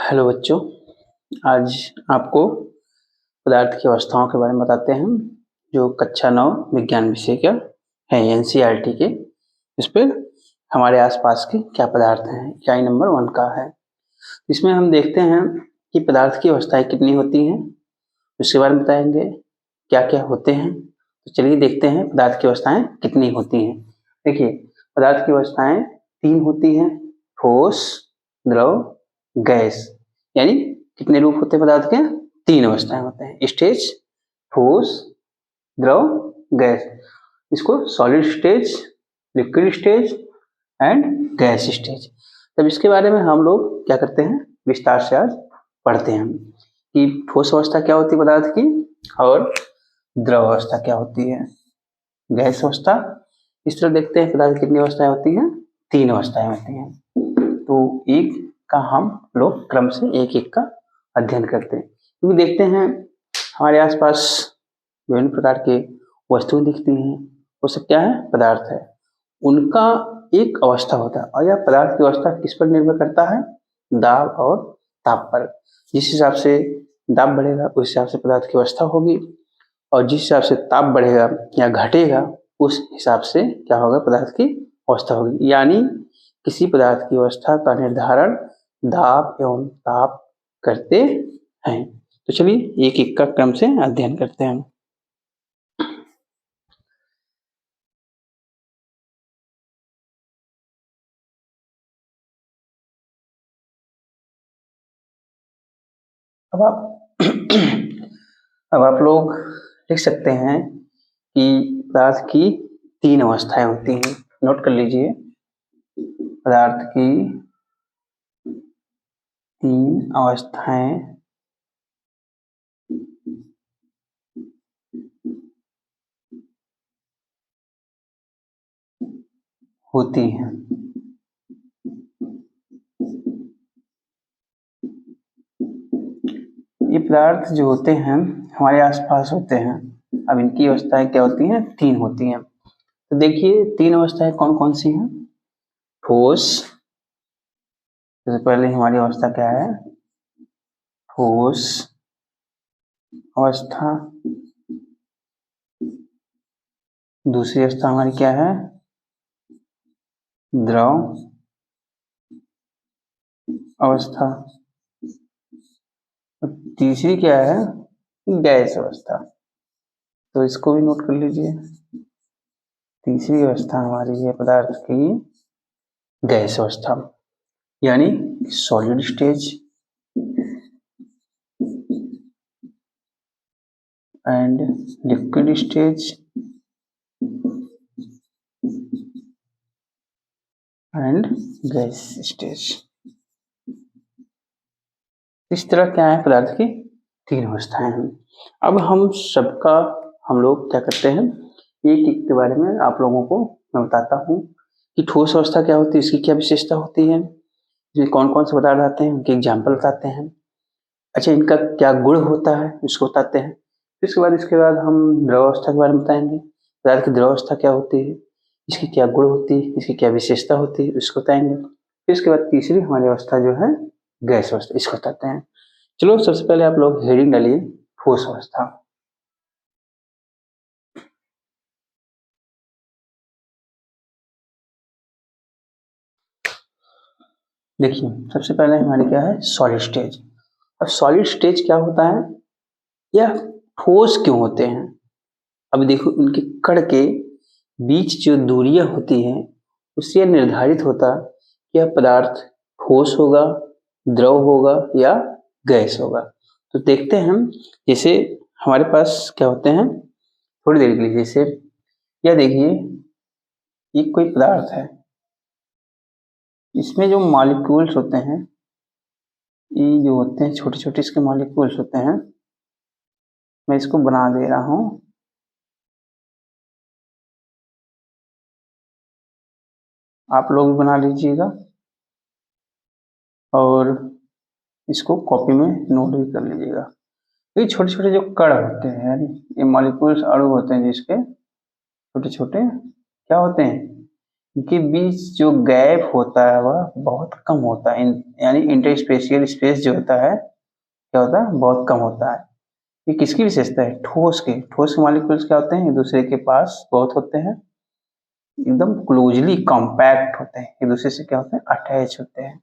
Hello बच्चों, आज आपको पदार्थ की अवस्थाओं के बारे में बताते हैं जो कक्षा 9 विज्ञान विषय का है एनसीईआरटी के। इस पर हमारे आसपास के क्या पदार्थ हैं, इकाई नंबर 1 का है। इसमें हम देखते हैं कि पदार्थ की अवस्थाएं कितनी होती हैं, उसके बारे में बताएंगे क्या क्या होते हैं। तो चलिए देखते हैं पदार्थ की अवस्थाएं कितनी होती हैं। देखिए, पदार्थ की अवस्थाएं 3 होती हैं, ठोस, द्रव, गैस। यानी कितने रूप होते हैं पदार्थ के? 3 अवस्थाएं होते हैं, स्टेज, ठोस, द्रव, गैस। इसको solid stage, liquid stage and gas stage. तब इसके बारे में हम लोग क्या करते हैं, विस्तार से आज पढ़ते हैं कि ठोस अवस्था क्या होती है पदार्थ की और द्रव अवस्था क्या होती है, गैस अवस्था। इस तरह देखते हैं पदार्थ कितनी अवस्थाएं होती हैं, 3 अवस्थाएं होती हैं। तो एक का हम लोग क्रम से एक एक का अध्ययन करते हैं, क्योंकि देखते हैं हमारे आसपास विभिन्न प्रकार के वस्तुएं दिखती हैं, वो सब क्या है, पदार्थ है। उनका एक अवस्था होता है और यह पदार्थ की अवस्था किस पर निर्भर करता है, दाब और ताप पर। जिस हिसाब से दाब बढ़ेगा उस हिसाब से पदार्थ की अवस्था होगी, और जिस हिसाब से ताप बढ़ेगा या घटेगा उस हिसाब से क्या होगा, पदार्थ की अवस्था होगी। यानी किसी पदार्थ की अवस्था का निर्धारण दाब एवं ताप करते हैं। तो चलिए एक एक का क्रम से अध्ययन करते हैं। अब आप अब आप लोग लिख सकते हैं कि पदार्थ की 3 अवस्थाएं होती हैं। नोट कर लीजिए, पदार्थ की 3 अवस्थाएं होती हैं। ये पदार्थ जो होते हैं हमारे आसपास होते हैं। अब इनकी अवस्थाएं क्या होती हैं, 3 होती हैं। तो देखिए 3 अवस्थाएं कौन कौन सी हैं। ठोस, सबसे पहले हमारी अवस्था क्या है, ठोस अवस्था। दूसरी अवस्था हमारी क्या है, द्रव अवस्था। और तीसरी क्या है, गैस अवस्था। तो इसको भी नोट कर लीजिए, तीसरी अवस्था हमारी है पदार्थ की गैस अवस्था, यानी solid stage and liquid stage and gas stage. इस तरह क्या है, पदार्थ की 3 अवस्थाएं हैं। अब हम लोग क्या करते हैं, एक एक के बारे में आप लोगों को मैं बताता हूँ कि ठोस अवस्था क्या होती है, इसकी क्या विशेषता होती है, इसमें कौन कौन से पदार्थ आते हैं, उनके एग्जाम्पल बताते हैं। अच्छा, इनका क्या गुण होता है उसको बताते हैं। फिर इसके बाद हम द्रव अवस्था के बारे में बताएंगे, पदार्थ की द्रव अवस्था क्या होती है, इसकी क्या गुण होती है, इसकी क्या विशेषता होती है, उसको बताएंगे। फिर इसके बाद तीसरी हमारी अवस्था जो है गैस अवस्था, इसको बताते हैं। चलो सबसे पहले आप लोग हेडिंग डालिए, ठोस अवस्था। देखिए सबसे पहले हमारी क्या है, सॉलिड स्टेज। अब सॉलिड स्टेज क्या होता है, यह ठोस क्यों होते हैं। अब देखो उनके कण के बीच जो दूरियां होती हैं उससे यह निर्धारित होता कि यह पदार्थ ठोस होगा, द्रव होगा या गैस होगा। तो देखते हैं हम, जैसे हमारे पास क्या होते हैं, थोड़ी देर के लिए, जैसे यह देखिए ये कोई पदार्थ है, इसमें जो मॉलिक्यूल्स होते हैं, ये जो होते हैं छोटे छोटे इसके मॉलिक्यूल्स होते हैं, मैं इसको बना दे रहा हूं, आप लोग भी बना लीजिएगा और इसको कॉपी में नोट भी कर लीजिएगा। तो ये छोटे छोटे जो कण होते हैं, यानी ये मॉलिक्यूल्स अणु होते हैं जिसके छोटे छोटे क्या होते हैं, इनके बीच जो गैप होता है वह बहुत कम होता है, यानी इंटरस्पेशियल स्पेस जो होता है क्या होता है, बहुत कम होता है। ये किसकी विशेषता है, ठोस के। ठोस के मॉलिक्यूल्स क्या होते हैं, एक दूसरे के पास बहुत होते हैं, एकदम क्लोजली कॉम्पैक्ट होते हैं, एक दूसरे से क्या होते हैं, अटैच होते हैं,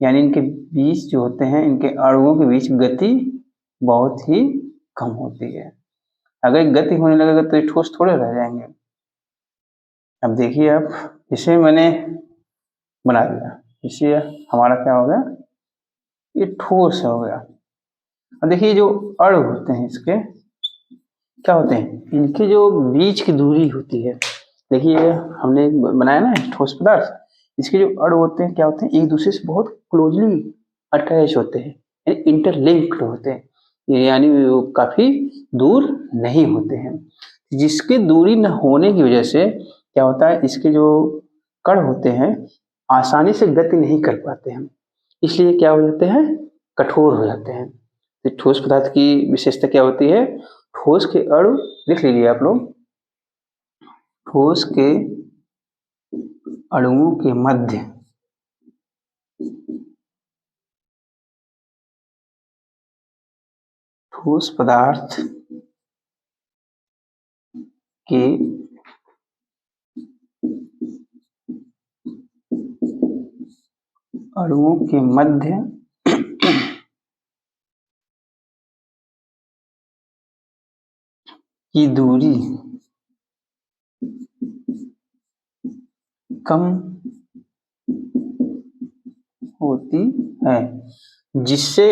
यानी इनके बीच जो होते हैं, इनके अणुओं के बीच गति बहुत ही कम होती है। अगर गति होने लगेगा तो ये ठोस थोड़े रह जाएंगे। अब देखिए आप, इसे मैंने बना दिया, इससे हमारा क्या हो गया, ये ठोस हो गया। अब देखिए जो अणु होते हैं इसके क्या होते हैं, इनकी जो बीच की दूरी होती है, देखिए हमने बनाया ना ठोस पदार्थ, इसके जो अणु होते हैं क्या होते हैं, एक दूसरे से बहुत क्लोजली अटैच होते हैं, यानी इंटरलिंक्ड होते हैं, यानी वो काफी दूर नहीं होते हैं। जिसकी दूरी न होने की वजह से क्या होता है, इसके जो कण होते हैं आसानी से गति नहीं कर पाते हैं, इसलिए क्या हो जाते हैं, कठोर हो जाते हैं। तो ठोस पदार्थ की विशेषता क्या होती है, ठोस के अणु, लिख लीजिए आप लोग, ठोस के अणुओं के मध्य ठोस पदार्थ के अणुओं के मध्य की दूरी कम होती है, जिससे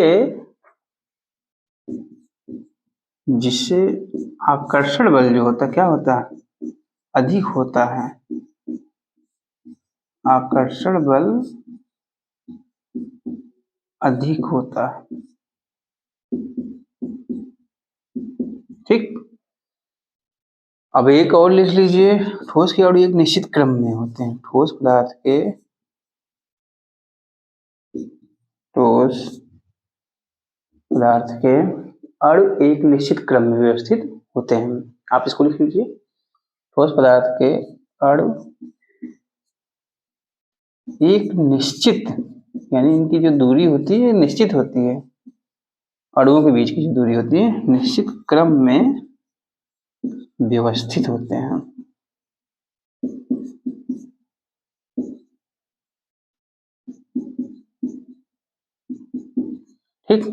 जिससे आकर्षण बल जो होता है क्या होता है, अधिक होता है। आकर्षण बल अधिक होता है, ठीक। अब एक और लिख लीजिए, ठोस के अणु एक निश्चित क्रम में होते हैं। ठोस पदार्थ के ठोस पदार्थ के अणु एक निश्चित क्रम में व्यवस्थित होते हैं। आप इसको लिख लीजिए, ठोस पदार्थ के अणु एक निश्चित, यानी इनकी जो दूरी होती है निश्चित होती है, अणुओं के बीच की जो दूरी होती है निश्चित क्रम में व्यवस्थित होते हैं, ठीक।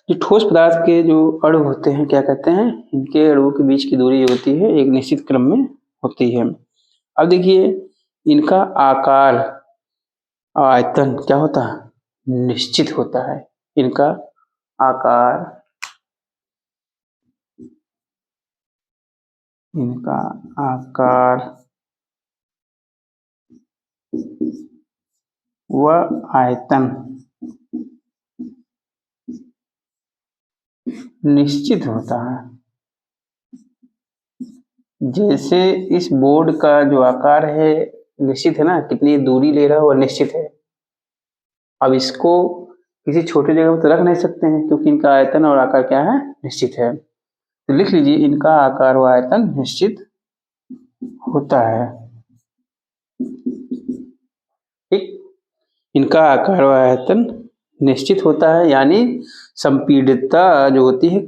जो ठोस पदार्थ के जो अणु होते हैं क्या कहते हैं, इनके अणुओं के बीच की दूरी जो होती है एक निश्चित क्रम में होती है। अब देखिए इनका आकार, आयतन क्या होता है, निश्चित होता है। इनका आकार, इनका आकार व आयतन निश्चित होता है। जैसे इस बोर्ड का जो आकार है निश्चित है ना, कितनी दूरी ले रहा है वो निश्चित है। अब इसको किसी छोटी जगह पर तो रख नहीं सकते हैं, क्योंकि इनका आयतन और आकार क्या है, निश्चित है। तो लिख लीजिए, इनका आकार व आयतन निश्चित होता है, ठीक। इनका आकार व आयतन निश्चित होता है, यानी संपीडितता जो होती है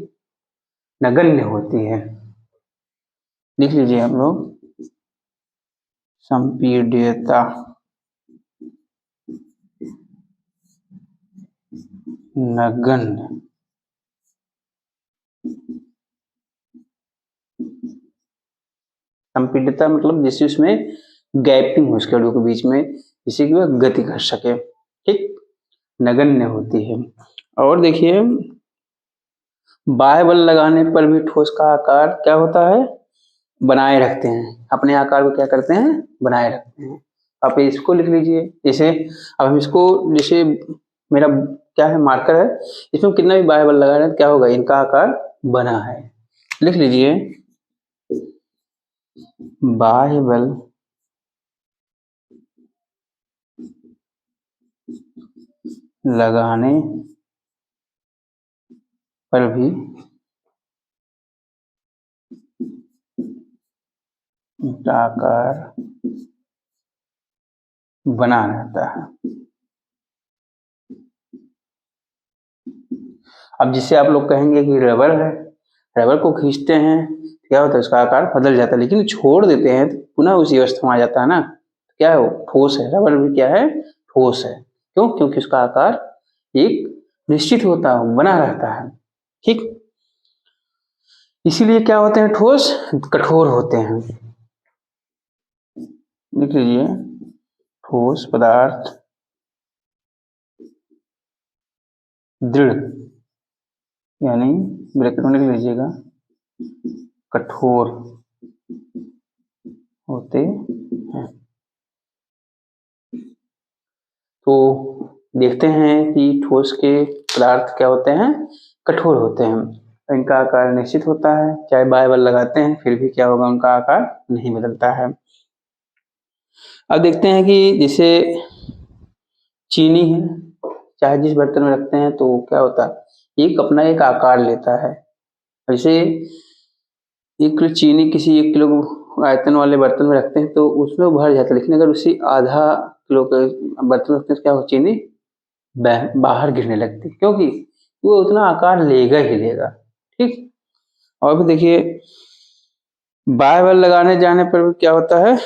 नगण्य होती है। लिख लीजिए हम लोग, संपीड्यता नगण्य। संपीड्यता मतलब जिससे उसमें गैपिंग हो उसके अणुओं के बीच में, जिससे कि वह गति कर सके, ठीक, नगण्य होती है। और देखिए बाह्य बल लगाने पर भी ठोस का आकार क्या होता है, बनाए रखते हैं, अपने आकार को क्या करते हैं, बनाए रखते हैं। आप इसको लिख लीजिए, जैसे अब हम इसको, जैसे मेरा क्या है मार्कर है, इसमें कितना भी बाह्य बल लगा रहे हैं क्या होगा, इनका आकार बना है। लिख लीजिए, बाह्य बल लगाने पर भी इनका आकार बना रहता है। अब जिसे आप लोग कहेंगे कि रबर है, रबर को खींचते हैं क्या होता है, उसका आकार बदल जाता है, लेकिन छोड़ देते हैं तो पुनः उसी अवस्था में आ जाता है ना। क्या है वो? ठोस है। रबर भी क्या है? ठोस है। क्यों? क्योंकि उसका आकार एक निश्चित होता है, बना रहता है। ठीक, इसीलिए क्या होते हैं? ठोस कठोर होते हैं। लिख लीजिए, ठोस पदार्थ दृढ़, यानी ब्रैकेट में लिख लीजिएगा कठोर होते हैं। तो देखते हैं कि ठोस के पदार्थ क्या होते हैं? कठोर होते हैं। इनका आकार निश्चित होता है, चाहे बाय बल लगाते हैं फिर भी क्या होगा? उनका आकार नहीं बदलता है। अब देखते हैं कि जैसे चीनी है, चाहे जिस बर्तन में रखते हैं तो क्या होता है? एक अपना एक आकार लेता है। जैसे 1 किलो चीनी किसी 1 किलो आयतन वाले बर्तन में रखते हैं तो उसमें भर जाता है, लेकिन अगर उसी आधा किलो के बर्तन में रखते हैं तो क्या हो? चीनी बाहर गिरने लगती, क्योंकि वो उतना आकार लेगा ही लेगा। ठीक, और भी देखिए बाय बल लगाने जाने पर क्या होता है?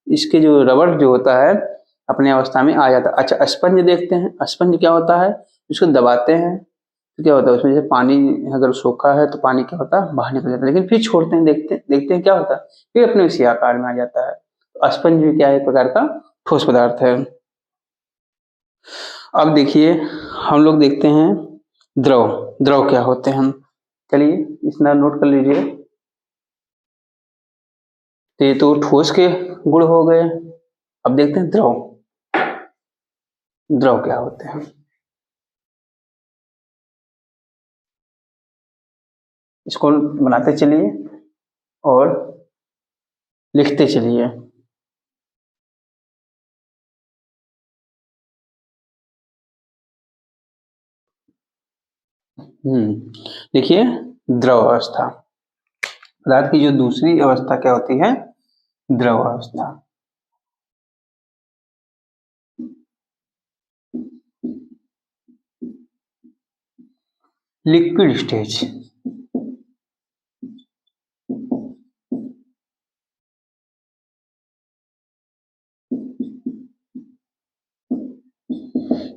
इसके जो रबर जो होता है अपने अवस्था में आ जाता है। अच्छा, स्पंज देखते हैं। स्पंज क्या होता है? उसको दबाते हैं तो क्या होता है? उसमें जैसे पानी अगर सोखा है तो पानी क्या होता है? बाहर निकल जाता है, लेकिन फिर छोड़ते हैं, देखते हैं क्या होता है? फिर अपने उसी आकार में आ जाता है। तो स्पंज भी क्या है? एक प्रकार का ठोस पदार्थ है। अब देखिए हम लोग देखते हैं द्रव। द्रव क्या होते हैं? चलिए इसमें नोट कर लीजिए। तो ये तो ठोस के गुण हो गए। अब देखते हैं द्रव। द्रव क्या होते हैं? इसको बनाते चलिए और लिखते चलिए। देखिए द्रव अवस्था, पदार्थ की जो दूसरी अवस्था क्या होती है? द्रव अवस्था। Liquid stage.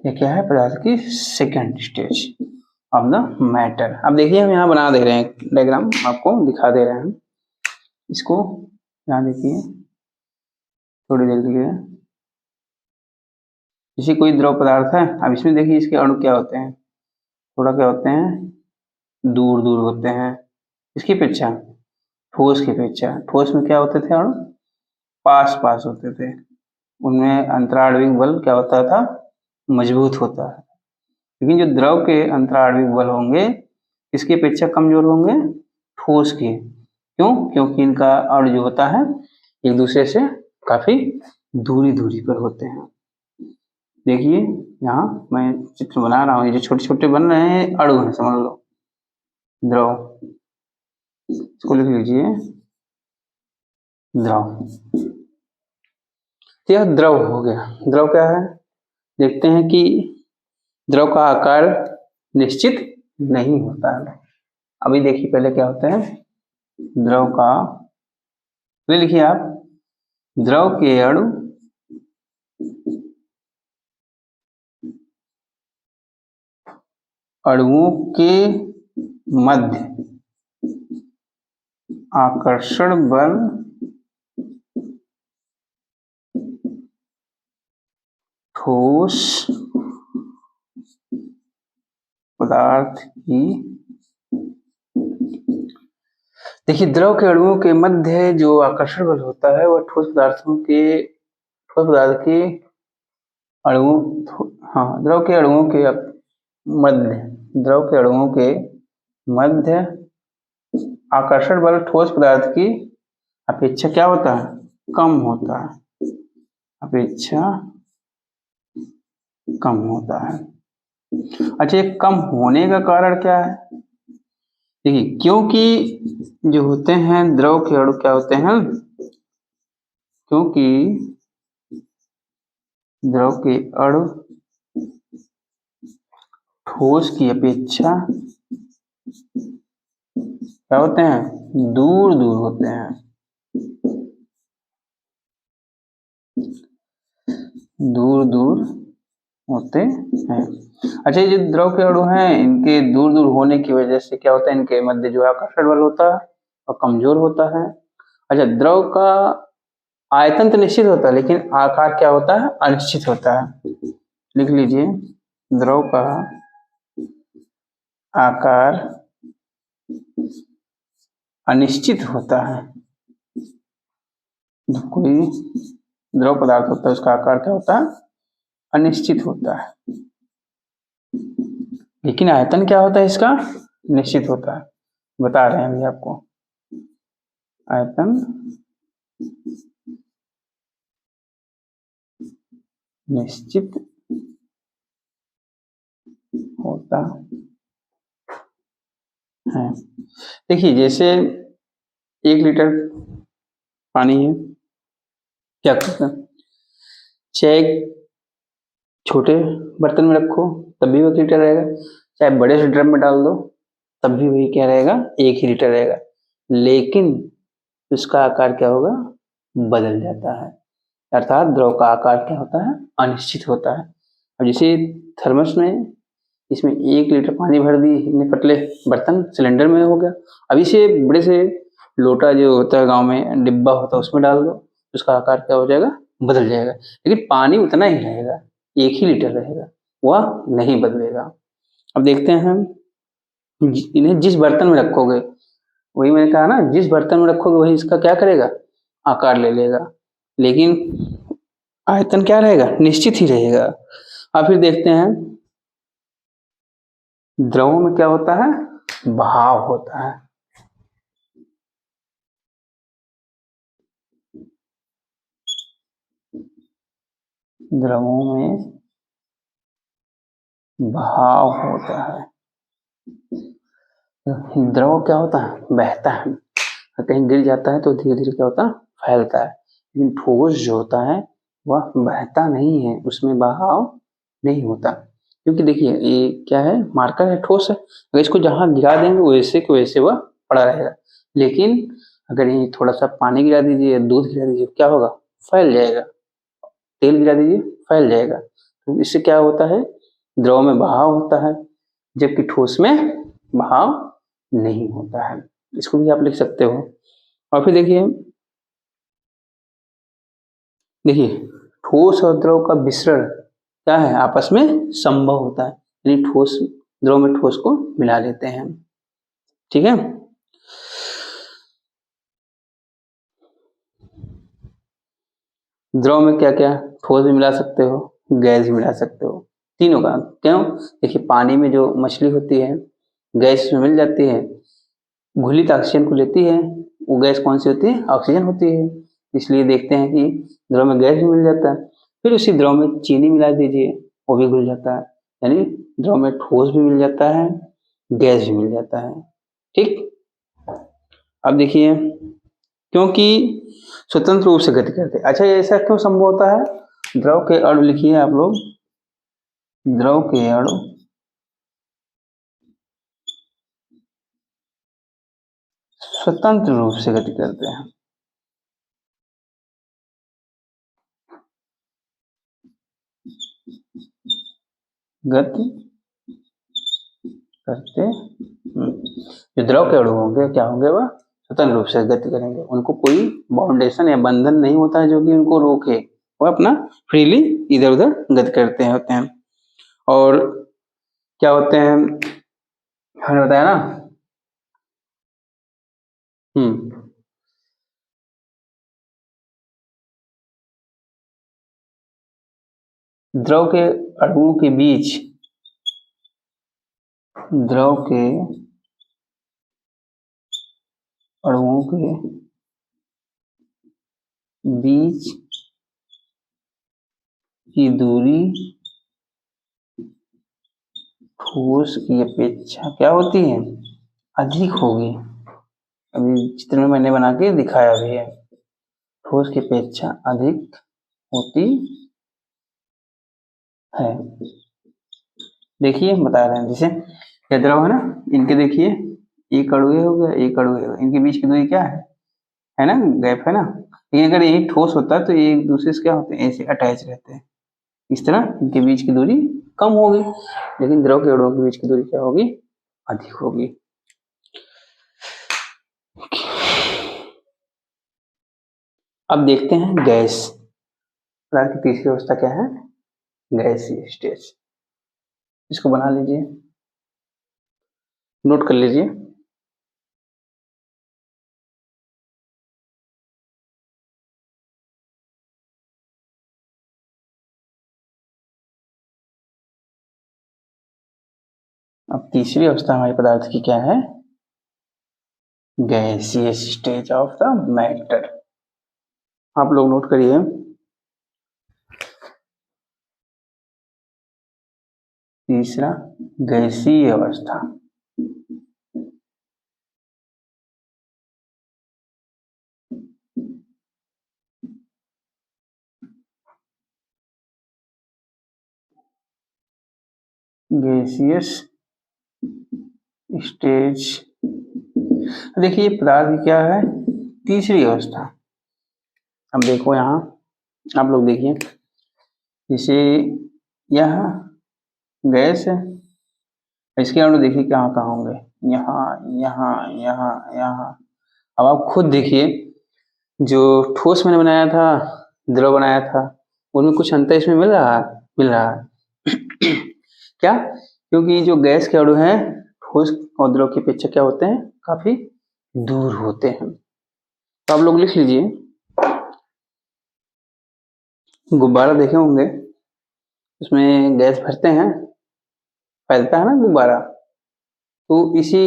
ये क्या है? पदार्थ की second stage of the matter. अब देखिए हम यहाँ बना दे रहे हैं डायग्राम, आपको दिखा दे रहे हैं। इसको यहाँ देखिए थोड़ी देर के लिए, जैसे कोई द्रव पदार्थ है। अब इसमें देखिए इसके अणु क्या होते हैं? थोड़ा क्या होते हैं? दूर दूर होते हैं। इसकी अपेक्षा ठोस की अपेक्षा, ठोस में क्या होते थे अणु? पास पास होते थे। उनमें अंतराण्विक बल क्या होता था? मजबूत होता है। लेकिन जो द्रव के अंतराण्विक बल होंगे इसकी अपेक्षा कमजोर होंगे ठोस के। क्यों? क्योंकि इनका अणु जो होता है एक दूसरे से काफी दूरी दूरी पर होते हैं। देखिए यहाँ मैं चित्र बना रहा हूँ, ये जो छोटे छोटे बन रहे हैं अणु हैं, समझ लो द्रव। इसको लिख लीजिए द्रव। यह द्रव हो गया। द्रव क्या है? देखते हैं कि द्रव का आकार निश्चित नहीं होता है। अभी देखिए पहले क्या होता है? द्रव का लिखिए आप, द्रव के अणु अणुओं के मध्य आकर्षण बल ठोस पदार्थ की, देखिए द्रव के अणुओं के मध्य जो आकर्षण बल होता है वह ठोस पदार्थ के अणुओं, हाँ द्रव के अणुओं के मध्य, द्रव के अणुओं के मध्य आकर्षण बल ठोस पदार्थ की अपेक्षा क्या होता है? कम होता है। अपेक्षा कम होता है। अच्छा, ये कम होने का कारण क्या है? देखिए क्योंकि जो होते हैं द्रव के अणु क्या होते हैं? क्योंकि द्रव के अणु ठोस की अपेक्षा क्या होते हैं, दूर दूर होते हैं, दूर दूर होते हैं। अच्छा, ये जो द्रव के अणु हैं इनके दूर दूर होने की वजह से क्या होता है, इनके मध्य जो आकर्षण बल होता है और कमजोर होता है। अच्छा, द्रव का आयतन तो निश्चित होता है लेकिन आकार क्या होता है, अनिश्चित होता है। लिख लीजिए, द्रव का आकार अनिश्चित होता है। कोई द्रव पदार्थ होता है उसका आकार क्या होता है, अनिश्चित होता है, लेकिन आयतन क्या होता है इसका, निश्चित होता है। बता रहे हैं अभी आपको, आयतन निश्चित होता है। देखिए, जैसे 1 लीटर पानी है, क्या करता है, चाहे छोटे बर्तन में रखो तब भी 1 लीटर रहेगा, चाहे बड़े से ड्रम में डाल दो तब भी वही क्या रहेगा, 1 ही लीटर रहेगा, लेकिन उसका आकार क्या होगा, बदल जाता है। अर्थात द्रव का आकार क्या होता है, अनिश्चित होता है। अब जैसे थर्मस में, इसमें 1 लीटर पानी भर दी, इतने पतले बर्तन सिलेंडर में हो गया, अब इसे बड़े से लोटा जो होता है गांव में डिब्बा होता है उसमें डाल दो, उसका आकार क्या हो जाएगा, बदल जाएगा, लेकिन पानी उतना ही रहेगा, 1 ही लीटर रहेगा, वह नहीं बदलेगा। अब देखते हैं हम, इन्हें जिस बर्तन में रखोगे, वही मैंने कहा ना, जिस बर्तन में रखोगे वही इसका क्या करेगा, आकार ले लेगा, लेकिन आयतन क्या रहेगा, निश्चित ही रहेगा। अब फिर देखते हैं, द्रवों में क्या होता है, बहाव होता है। द्रवों में बहाव होता है। द्रव क्या होता है, बहता है, कहीं गिर जाता है तो धीरे धीरे क्या होता है, फैलता है, लेकिन ठोस जो होता है वह बहता नहीं है, उसमें बहाव नहीं होता, क्योंकि देखिए ये क्या है, मार्कर है, ठोस है, अगर इसको जहां गिरा देंगे वैसे के वैसे वह पड़ा रहेगा, लेकिन अगर ये थोड़ा सा पानी गिरा दीजिए, दूध गिरा दीजिए, क्या होगा, फैल जाएगा, तेल गिरा दीजिए फैल जाएगा। तो इससे क्या होता है, द्रव में बहाव होता है, जबकि ठोस में बहाव नहीं होता है। इसको भी आप लिख सकते हो। और फिर देखिए, देखिए ठोस और द्रव का मिश्रण क्या है, आपस में संभव होता है, यानी ठोस द्रव में ठोस को मिला लेते हैं, ठीक है। द्रव में क्या क्या, ठोस भी मिला सकते हो, गैस भी मिला सकते हो, तीनों का। क्यों, देखिए पानी में जो मछली होती है गैस में मिल जाती है, घुलित ऑक्सीजन को लेती है, वो गैस कौन सी होती है, ऑक्सीजन होती है, इसलिए देखते हैं कि द्रव में गैस भी मिल जाता है। फिर उसी द्रव में चीनी मिला दीजिए, वो भी घुल जाता है, यानी द्रव में ठोस भी मिल जाता है, गैस भी मिल जाता है, ठीक। अब देखिए, क्योंकि स्वतंत्र रूप से गति करते हैं। अच्छा, ये ऐसा क्यों संभव होता है, द्रव के अणु लिखिए आप लोग, द्रव के अणु स्वतंत्र रूप से गति करते हैं, गति करते जो द्रव के अणु होंगे क्या होंगे, वह स्वतंत्र रूप से गति करेंगे, उनको कोई बाउंडेशन या बंधन नहीं होता है जो कि उनको रोके, वह अपना फ्रीली इधर उधर गति करते होते हैं। और क्या होते हैं, हमने बताया ना, द्रव के अणुओं के बीच, द्रव के अणुओं के बीच की दूरी ठोस की अपेक्षा क्या होती है, अधिक होगी। अभी चित्र में मैंने बना के दिखाया भी है। ठोस की अपेक्षा अधिक होती है। देखिए बता रहे हैं, जैसे ये द्रव है ना, इनके देखिए एक अणु हो गया, एक अणु हो गया, इनके बीच की दूरी क्या है ना, गैप है ना। लेकिन अगर यही ठोस होता तो ये एक दूसरे से क्या होते हैं, ऐसे अटैच रहते हैं, इस तरह इनके बीच की दूरी कम होगी, लेकिन द्रव के अणुओं के बीच की दूरी क्या होगी, अधिक होगी। अब देखते हैं गैस पदार्थ की तीसरी अवस्था क्या है, गैसीय स्टेज। इसको बना लीजिए, नोट कर लीजिए। अब तीसरी अवस्था हमारे पदार्थ की क्या है, गैसीय स्टेज ऑफ द मैटर। आप लोग नोट करिए, तीसरा गैसीय अवस्था। गैसियस स्टेज, देखिए पदार्थ की क्या है, तीसरी अवस्था। अब देखो यहाँ, आप लोग देखिए, जैसे यह गैस है, इसके अणु देखिए कहाँ कहाँ होंगे, यहाँ यहाँ यहाँ यहाँ। अब आप खुद देखिए, जो ठोस मैंने बनाया था, द्रव बनाया था, उनमें कुछ अंतर इसमें मिल रहा है क्या, क्योंकि जो गैस के अणु हैं ठोस और द्रव की अपेक्षा क्या होते हैं, काफी दूर होते हैं। तो आप लोग लिख लीजिए, गुब्बारा देखे होंगे, उसमें गैस भरते हैं, फैलता है ना गुब्बारा, तो इसी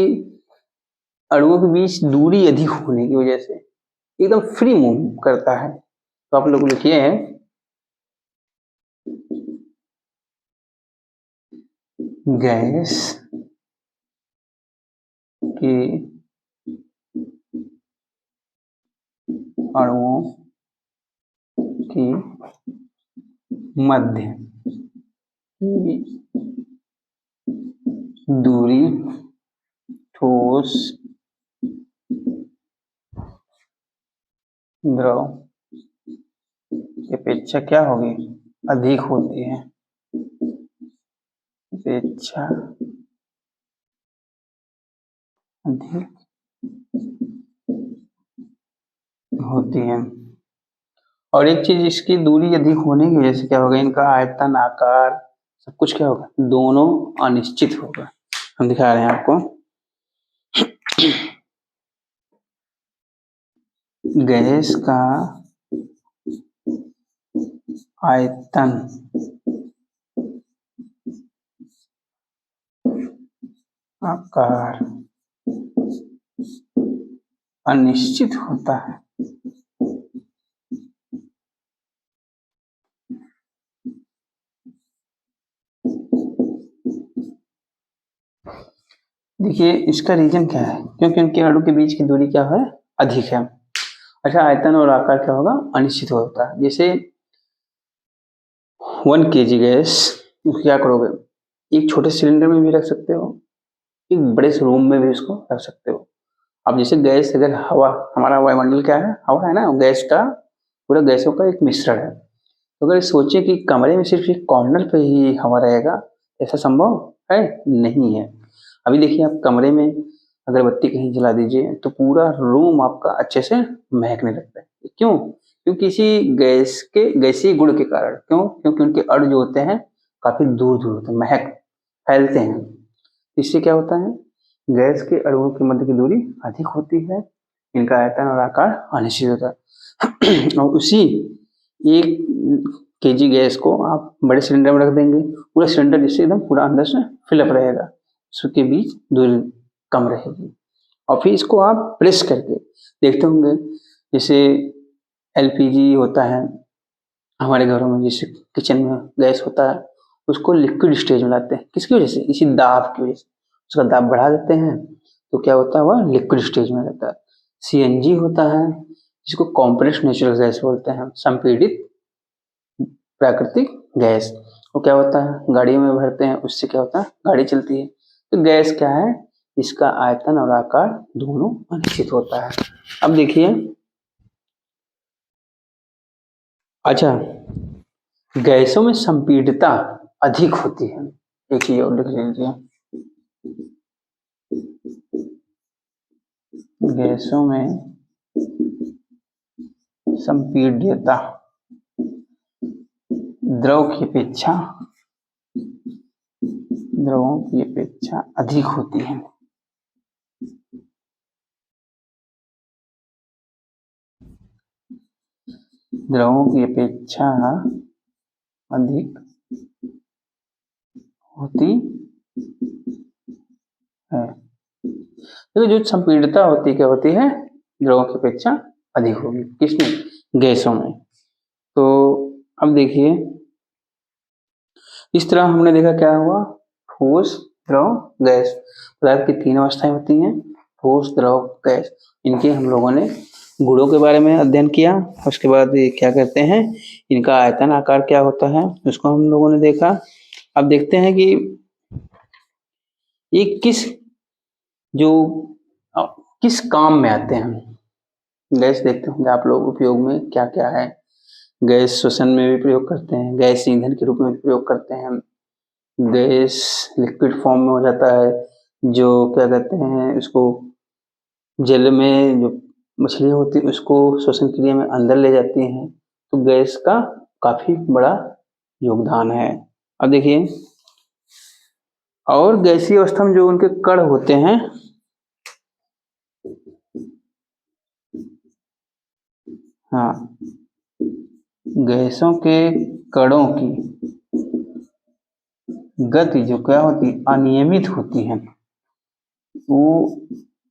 अणुओं के बीच दूरी अधिक होने की वजह से एकदम फ्री मूव करता है। तो आप लोग लिखिए, गैस के अणुओं की मध्य की दूरी ठोस द्रव की अपेक्षा क्या होगी, अधिक होती है, अपेक्षा अधिक होती है। और एक चीज, इसकी दूरी अधिक होने की वजह से क्या होगा, इनका आयतन, आकार, सब कुछ क्या होगा, दोनों अनिश्चित होगा। हम दिखा रहे हैं आपको, गैस का आयतन, आकार अनिश्चित होता है। देखिए इसका रीजन क्या है, क्योंकि उनके अणु के बीच की दूरी क्या है, अधिक है। अच्छा, आयतन और आकार क्या होगा, अनिश्चित होता है। जैसे 1 kg गैस, क्या करोगे, एक छोटे सिलेंडर में भी रख सकते हो, एक बड़े से रूम में भी इसको रख सकते हो। अब जैसे गैस, अगर हवा, हमारा वायुमंडल क्या है, हवा है ना, गैस का पूरा गैसों का एक मिश्रण है। तो अगर सोचे कि कमरे में सिर्फ एक कॉर्नर पे ही हवा रहेगा, ऐसा संभव है, नहीं है। अभी देखिए, आप कमरे में अगरबत्ती कहीं जला दीजिए तो पूरा रूम आपका अच्छे से महकने लगता है। क्यों, क्योंकि इसी गैस के गैसीय गुण के कारण। क्यों, क्योंकि उनके अणु जो होते हैं काफी दूर दूर होते हैं, महक फैलते हैं। इससे क्या होता है, गैस के अणुओं के मध्य की दूरी अधिक होती है, इनका आयतन और आकार अनिश्चित होता है। और उसी 1 kg गैस को आप बड़े सिलेंडर में रख देंगे, पूरा सिलेंडर जिससे एकदम पूरा अंदर से फिलअप रहेगा, उसके बीच दूरी कम रहेगी। और फिर इसको आप प्रेस करके देखते होंगे, जैसे एलपीजी होता है हमारे घरों में, जैसे किचन में गैस होता है, उसको लिक्विड स्टेज में लाते हैं। किसकी वजह से, इसी दाब की वजह से। उसका दाब बढ़ा देते हैं तो क्या होता है, वह लिक्विड स्टेज में रहता है। सीएनजी होता है, जिसको कॉम्प्रेस्ड नेचुरल गैस बोलते हैं, संपीड़ित प्राकृतिक गैस। वो क्या होता है, गाड़ियों में भरते हैं, उससे क्या होता है, गाड़ी चलती है। तो गैस क्या है, इसका आयतन और आकार दोनों अनिश्चित होता है। अब देखिए, अच्छा, गैसों में संपीड़ितता अधिक होती है। एक चीज और लिख लीजिए, गैसों में संपीड्यता द्रव की अपेक्षा अधिक होती है। द्रवों की अपेक्षा अधिक होती है। तो जो संपीड़ितता होती क्या होती है, द्रवों की अपेक्षा अधिक होगी। किसमें, गैसों में। तो अब देखिए, इस तरह हमने देखा क्या हुआ, ठोस, द्रव, गैस। पदार्थ की तीन अवस्थाएं होती हैं, ठोस, द्रव, गैस। इनके हम लोगों ने गुणों के बारे में अध्ययन किया। उसके बाद ये क्या करते हैं, इनका आयतन आकार क्या होता है उसको हम लोगों ने देखा। अब देखते हैं कि ये किस काम में आते हैं। गैस देखते होंगे आप लोग उपयोग में क्या क्या है। गैस श्वसन में भी प्रयोग करते हैं, गैस ईंधन के रूप में भी प्रयोग करते हैं, गैस लिक्विड फॉर्म में हो जाता है, जो क्या कहते हैं उसको, जल में जो मछलियां होती है उसको श्वसन क्रिया में अंदर ले जाती हैं। तो गैस का काफी बड़ा योगदान है। अब देखिए, और गैसीय अवस्था में जो उनके कण होते हैं, हाँ, गैसों के कणों की गति जो क्या होती, अनियमित होती है। वो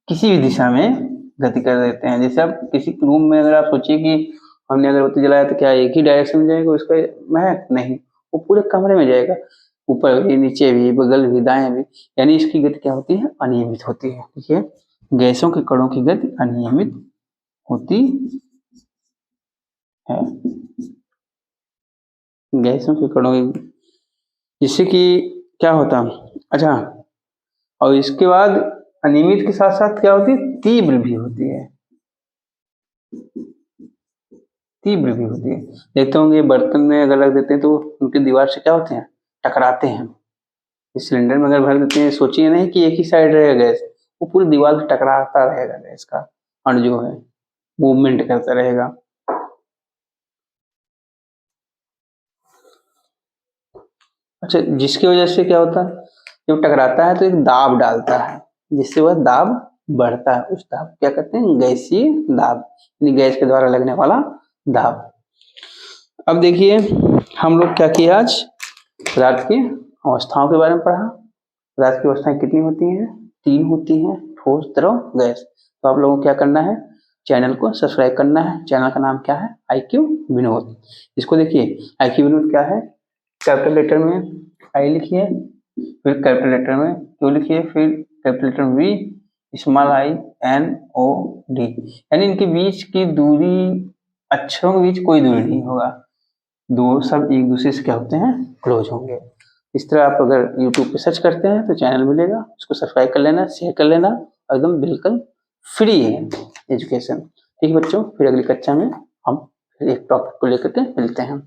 किसी भी दिशा में गति कर देते हैं। जैसे आप किसी रूम में अगर आप सोचिए कि हमने अगरबत्ती जलाया तो क्या एक ही डायरेक्शन में जाएगा उसका महक, नहीं, वो पूरे कमरे में जाएगा, ऊपर भी, नीचे भी, बगल भी, दाएं भी। यानी इसकी गति क्या होती है, अनियमित होती है। ठीक है, गैसों के कणों की गति अनियमित होती है। गैसों के कणों की, जिससे कि क्या होता, अच्छा, और इसके बाद अनियमित के साथ साथ क्या होती है, तीव्र भी होती है। तीव्र भी होती है। देखते होंगे बर्तन में अगर रख देते हैं तो उनकी दीवार से क्या होते हैं, टकराते हैं। इस सिलेंडर में अगर भर देते हैं, सोचिए नहीं कि एक ही साइड रहेगा गैस, वो पूरी दीवार से टकराता रहेगा गैस का अणु जो है, मूवमेंट करता रहेगा। अच्छा, जिसकी वजह से क्या होता है, जब टकराता है तो एक दाब डालता है, जिससे वह दाब बढ़ता है। उस दाब क्या कहते हैं, गैसीय दाब, यानी गैस के द्वारा लगने वाला दाब। अब देखिए, हम लोग क्या किया आज, पदार्थ की अवस्थाओं के बारे में पढ़ा। पदार्थ की अवस्थाएं कितनी होती हैं, तीन होती हैं, ठोस, द्रव, गैस। तो आप लोगों को क्या करना है, चैनल को सब्सक्राइब करना है। चैनल का नाम क्या है, IQ विनोद। इसको देखिए, IQ विनोद क्या है, कैपिटल लेटर में आई लिखिए, फिर कैपिटल लेटर में क्यू लिखिए, फिर कैपिटल लेटर में वी, स्मॉल INOD। यानी इनके बीच की दूरी, अक्षरों के बीच कोई दूरी नहीं होगा, दो सब एक दूसरे से क्या होते हैं, क्लोज होंगे। इस तरह आप अगर YouTube पे सर्च करते हैं तो चैनल मिलेगा, उसको सब्सक्राइब कर लेना, शेयर कर लेना, एकदम बिल्कुल फ्री है एजुकेशन। ठीक है बच्चों, फिर अगली कक्षा में हम फिर एक टॉपिक को लेकर के मिलते हैं।